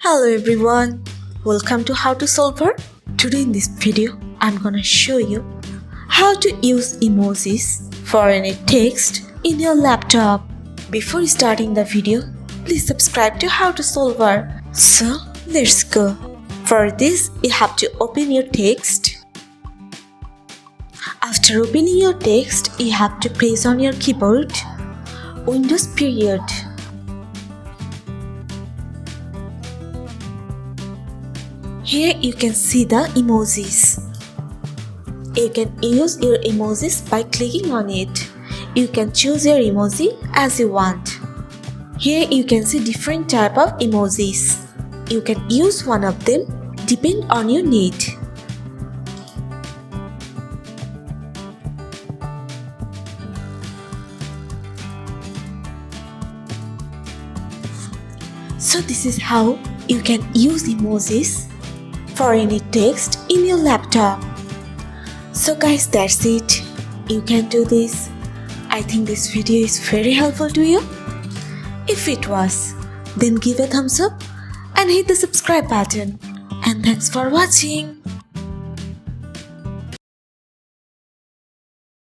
Hello everyone, welcome to How to Solver. Today in this video, I'm gonna show you how to use emojis for any text in your laptop. Before starting the video, please subscribe to How to Solver. So let's go. For this, you have to open your text. After opening your text, you have to press on your keyboard Windows period. Here you can see the emojis. You can use your emojis by clicking on it. You can choose your emoji as you want. Here you can see different type of emojis. You can use one of them depend on your need. So this is how you can use emojis for any text in your laptop. So guys, that's it. You can do this. I think this video is very helpful to you. If it was, then give a thumbs up and hit the subscribe button. And thanks for watching.